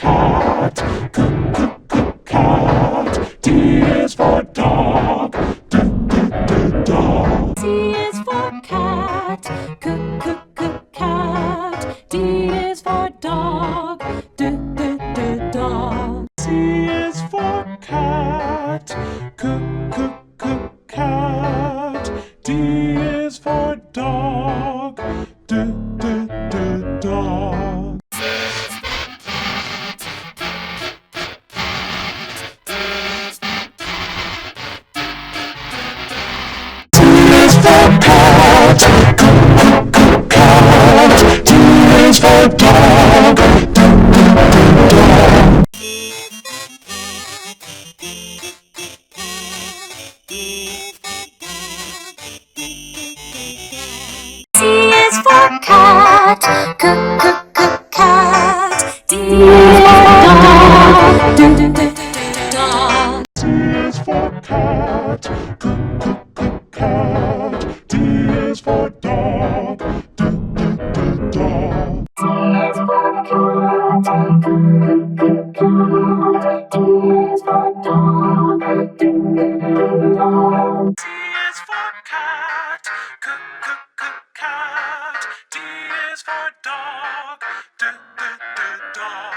cat. Cat. D is for dog. Dog. C is for cat. Cat. D is for dog. Dog. C is for cat. Cat. D is for dog. Dog. For dog. C is for cat. Cat. D is for dog. C is for cat. Cat. D is for dog. Dog. C is for cat. D is for dog. C is for cat. Cat. D is for dog. Dog.